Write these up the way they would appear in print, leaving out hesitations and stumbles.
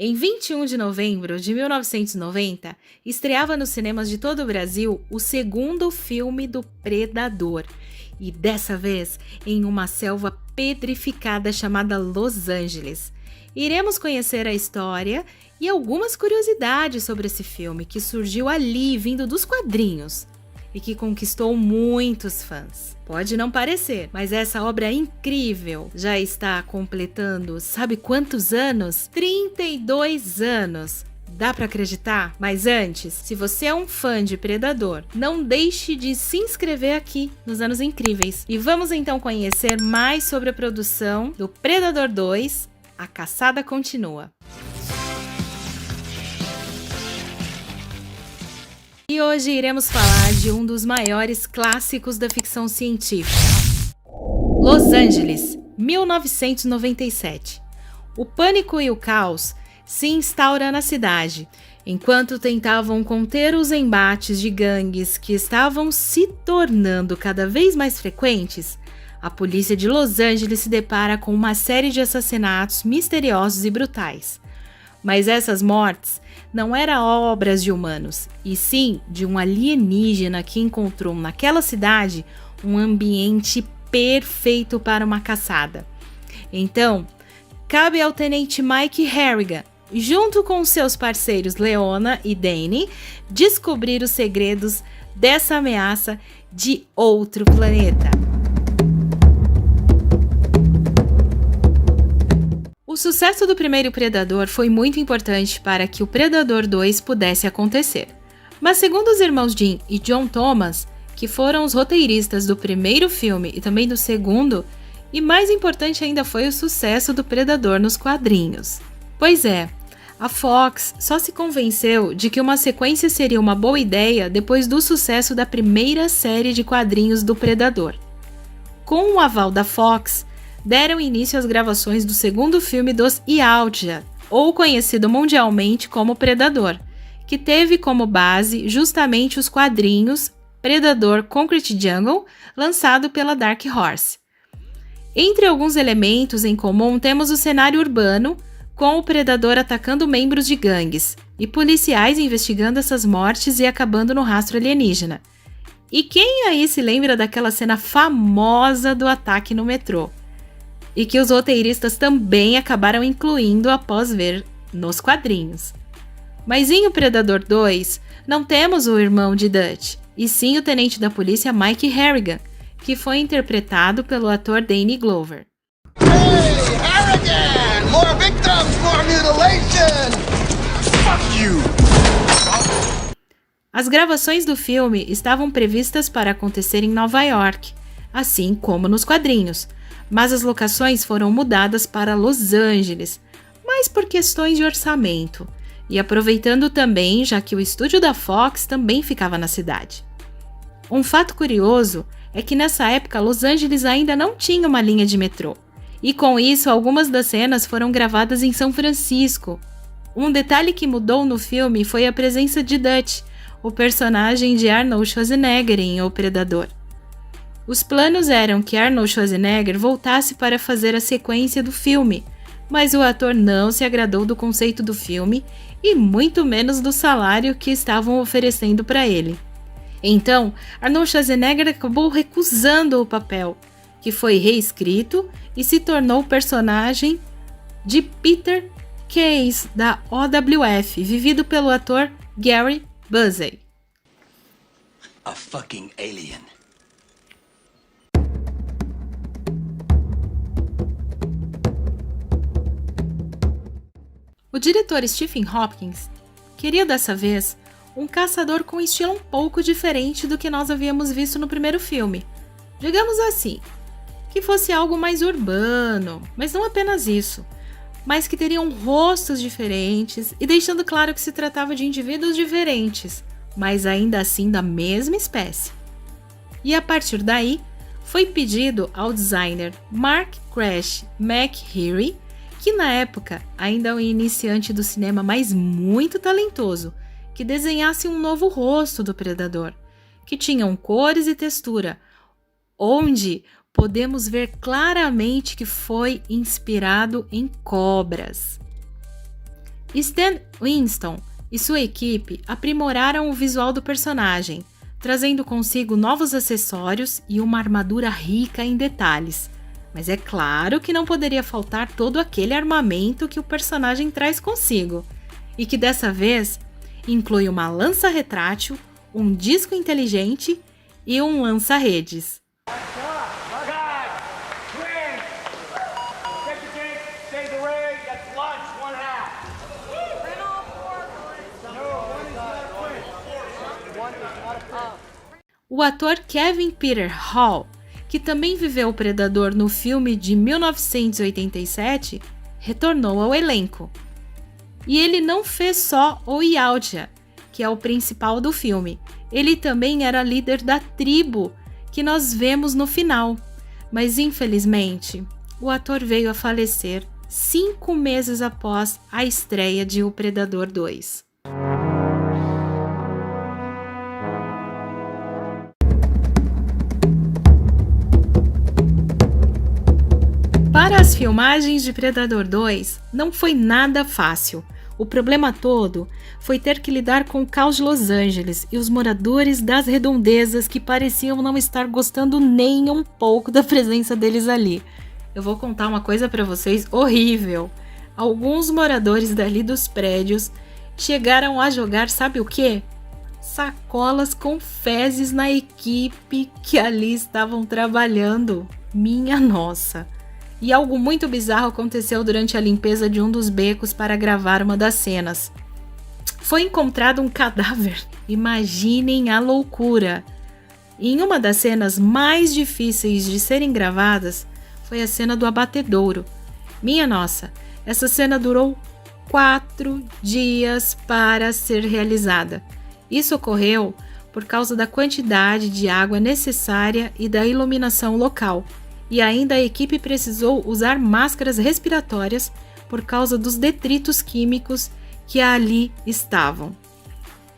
Em 21 de novembro de 1990, estreava nos cinemas de todo o Brasil o segundo filme do Predador. E dessa vez em uma selva petrificada chamada Los Angeles. Iremos conhecer a história e algumas curiosidades sobre esse filme que surgiu ali vindo dos quadrinhos e que conquistou muitos fãs. Pode não parecer, mas essa obra incrível já está completando, sabe quantos anos? 32 anos! Dá pra acreditar? Mas antes, se você é um fã de Predador, não deixe de se inscrever aqui nos Anos Incríveis. E vamos então conhecer mais sobre a produção do Predador 2, A Caçada Continua. E hoje iremos falar de um dos maiores clássicos da ficção científica. Los Angeles, 1997. O pânico e o caos se instauram na cidade, enquanto tentavam conter os embates de gangues que estavam se tornando cada vez mais frequentes. A polícia de Los Angeles se depara com uma série de assassinatos misteriosos e brutais. Mas essas mortes não eram obras de humanos, e sim de um alienígena que encontrou naquela cidade um ambiente perfeito para uma caçada. Então, cabe ao tenente Mike Harrigan, junto com seus parceiros Leona e Danny, descobrir os segredos dessa ameaça de outro planeta. O sucesso do primeiro Predador foi muito importante para que o Predador 2 pudesse acontecer. Mas segundo os irmãos Jim e John Thomas, que foram os roteiristas do primeiro filme e também do segundo, e mais importante ainda foi o sucesso do Predador nos quadrinhos. Pois é, a Fox só se convenceu de que uma sequência seria uma boa ideia depois do sucesso da primeira série de quadrinhos do Predador. Com o aval da Fox, deram início às gravações do segundo filme dos Yautja, ou conhecido mundialmente como Predador, que teve como base justamente os quadrinhos Predador Concrete Jungle, lançado pela Dark Horse. Entre alguns elementos em comum temos o cenário urbano, com o Predador atacando membros de gangues, e policiais investigando essas mortes e acabando no rastro alienígena. E quem aí se lembra daquela cena famosa do ataque no metrô? E que os roteiristas também acabaram incluindo após ver nos quadrinhos. Mas em O Predador 2, não temos o irmão de Dutch, e sim o tenente da polícia Mike Harrigan, que foi interpretado pelo ator Danny Glover. Hey, Harrigan! More victims, more mutilation! Fuck you! As gravações do filme estavam previstas para acontecer em Nova York, assim como nos quadrinhos, mas as locações foram mudadas para Los Angeles, mas por questões de orçamento, e aproveitando também, já que o estúdio da Fox também ficava na cidade. Um fato curioso é que nessa época Los Angeles ainda não tinha uma linha de metrô, e com isso algumas das cenas foram gravadas em São Francisco. Um detalhe que mudou no filme foi a presença de Dutch, o personagem de Arnold Schwarzenegger em O Predador. Os planos eram que Arnold Schwarzenegger voltasse para fazer a sequência do filme, mas o ator não se agradou do conceito do filme e muito menos do salário que estavam oferecendo para ele. Então, Arnold Schwarzenegger acabou recusando o papel, que foi reescrito e se tornou o personagem de Peter Case, da OWF, vivido pelo ator Gary Busey. A fucking alien. O diretor Stephen Hopkins queria dessa vez um caçador com estilo um pouco diferente do que nós havíamos visto no primeiro filme. Digamos assim, que fosse algo mais urbano, mas não apenas isso, mas que teriam rostos diferentes e deixando claro que se tratava de indivíduos diferentes, mas ainda assim da mesma espécie. E a partir daí, foi pedido ao designer Mark Crash McHenry, que na época ainda é um iniciante do cinema, mas muito talentoso, que desenhasse um novo rosto do Predador, que tinham cores e textura, onde podemos ver claramente que foi inspirado em cobras. Stan Winston e sua equipe aprimoraram o visual do personagem, trazendo consigo novos acessórios e uma armadura rica em detalhes. Mas é claro que não poderia faltar todo aquele armamento que o personagem traz consigo, e que dessa vez inclui uma lança retrátil, um disco inteligente e um lança-redes. O ator Kevin Peter Hall, que também viveu o Predador no filme de 1987, retornou ao elenco. E ele não fez só o Yautja, que é o principal do filme. Ele também era líder da tribo que nós vemos no final. Mas infelizmente, o ator veio a falecer 5 meses após a estreia de O Predador 2. Para as filmagens de Predador 2, não foi nada fácil. O problema todo foi ter que lidar com o caos de Los Angeles e os moradores das redondezas que pareciam não estar gostando nem um pouco da presença deles ali. Eu vou contar uma coisa para vocês horrível. Alguns moradores dali dos prédios chegaram a jogar, sabe o quê? Sacolas com fezes na equipe que ali estavam trabalhando. Minha nossa! E algo muito bizarro aconteceu durante a limpeza de um dos becos para gravar uma das cenas. Foi encontrado um cadáver. Imaginem a loucura! Em uma das cenas mais difíceis de serem gravadas foi a cena do abatedouro. Minha nossa, essa cena durou 4 dias para ser realizada. Isso ocorreu por causa da quantidade de água necessária e da iluminação local. E ainda a equipe precisou usar máscaras respiratórias por causa dos detritos químicos que ali estavam.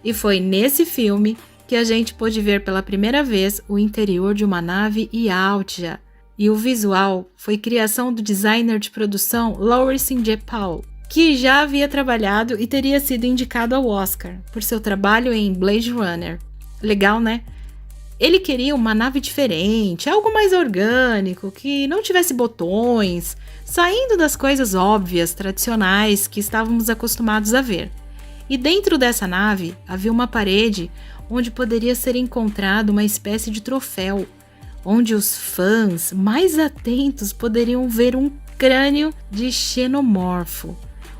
E foi nesse filme que a gente pôde ver pela primeira vez o interior de uma nave Yautja. E o visual foi criação do designer de produção Lawrence J. Powell, que já havia trabalhado e teria sido indicado ao Oscar por seu trabalho em Blade Runner. Legal, né? Ele queria uma nave diferente, algo mais orgânico, que não tivesse botões, saindo das coisas óbvias, tradicionais que estávamos acostumados a ver. E dentro dessa nave havia uma parede onde poderia ser encontrado uma espécie de troféu, onde os fãs mais atentos poderiam ver um crânio de xenomorfo.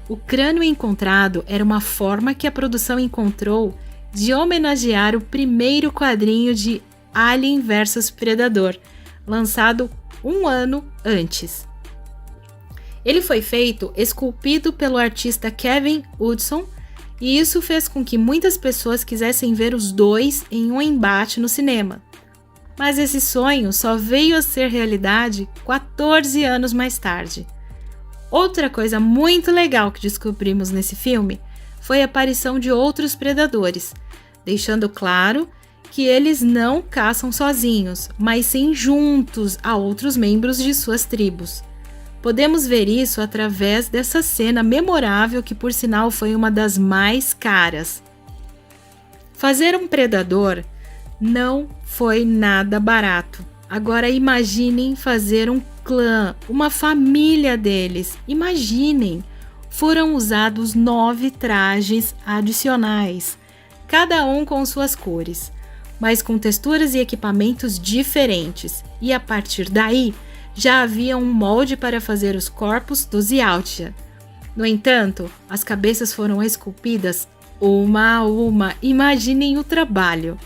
O crânio encontrado era uma forma que a produção encontrou de homenagear o primeiro quadrinho de Alien vs Predador, lançado 1 ano antes. Ele foi feito esculpido pelo artista Kevin Hudson, e isso fez com que muitas pessoas quisessem ver os dois em um embate no cinema. Mas esse sonho só veio a ser realidade 14 anos mais tarde. Outra coisa muito legal que descobrimos nesse filme foi a aparição de outros predadores, deixando claro que eles não caçam sozinhos, mas sim juntos a outros membros de suas tribos. Podemos ver isso através dessa cena memorável que, por sinal, foi uma das mais caras. Fazer um predador não foi nada barato. Agora imaginem fazer um clã, uma família deles. Imaginem! Foram usados 9 trajes adicionais, cada um com suas cores, mas com texturas e equipamentos diferentes, e a partir daí já havia um molde para fazer os corpos dos Yautja. No entanto, as cabeças foram esculpidas uma a uma. Imaginem o trabalho!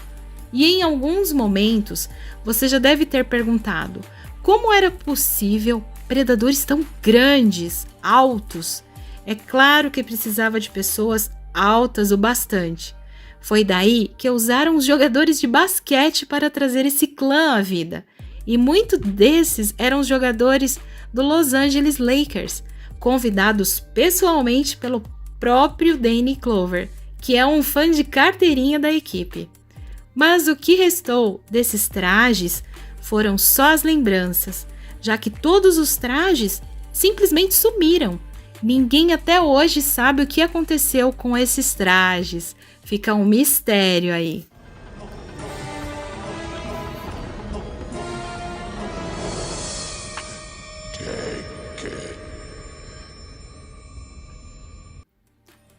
E em alguns momentos você já deve ter perguntado como era possível predadores tão grandes, altos. É claro que precisava de pessoas altas o bastante. Foi daí que usaram os jogadores de basquete para trazer esse clã à vida. E muitos desses eram os jogadores do Los Angeles Lakers, convidados pessoalmente pelo próprio Danny Glover, que é um fã de carteirinha da equipe. Mas o que restou desses trajes foram só as lembranças, já que todos os trajes simplesmente sumiram. Ninguém até hoje sabe o que aconteceu com esses trajes. Fica um mistério aí.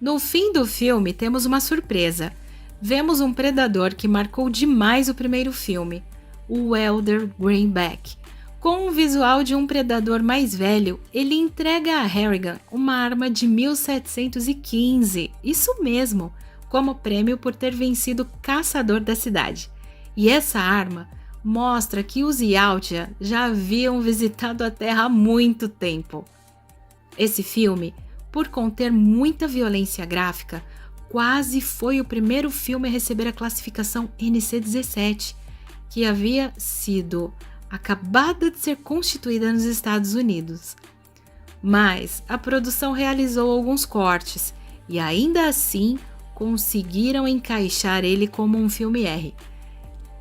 No fim do filme, temos uma surpresa. Vemos um predador que marcou demais o primeiro filme, o Elder Greenback. Com o visual de um predador mais velho, ele entrega a Harrigan uma arma de 1715, isso mesmo, como prêmio por ter vencido o caçador da cidade. E essa arma mostra que os Yautja já haviam visitado a Terra há muito tempo. Esse filme, por conter muita violência gráfica, quase foi o primeiro filme a receber a classificação NC-17, que havia sido acabada de ser constituída nos Estados Unidos. Mas a produção realizou alguns cortes e ainda assim conseguiram encaixar ele como um filme R.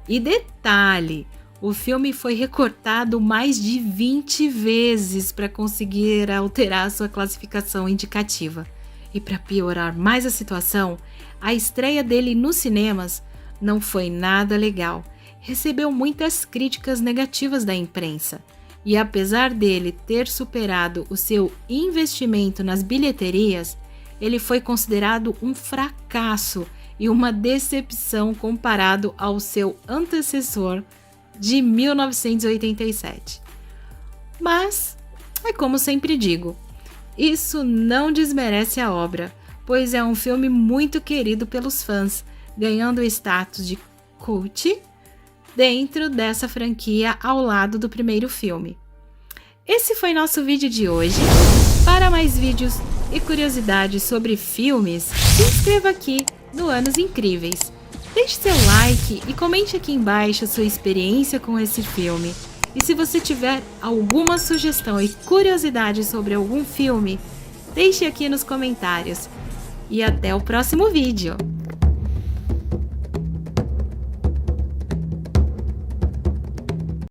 E detalhe, o filme foi recortado mais de 20 vezes para conseguir alterar sua classificação indicativa. E para piorar mais a situação, a estreia dele nos cinemas não foi nada legal. Recebeu muitas críticas negativas da imprensa. E apesar dele ter superado o seu investimento nas bilheterias, ele foi considerado um fracasso e uma decepção comparado ao seu antecessor de 1987. Mas, é como sempre digo, isso não desmerece a obra, pois é um filme muito querido pelos fãs, ganhando o status de cult dentro dessa franquia ao lado do primeiro filme. Esse foi nosso vídeo de hoje. Para mais vídeos e curiosidades sobre filmes, se inscreva aqui no Anos Incríveis. Deixe seu like e comente aqui embaixo sua experiência com esse filme. E se você tiver alguma sugestão e curiosidade sobre algum filme, deixe aqui nos comentários. E até o próximo vídeo!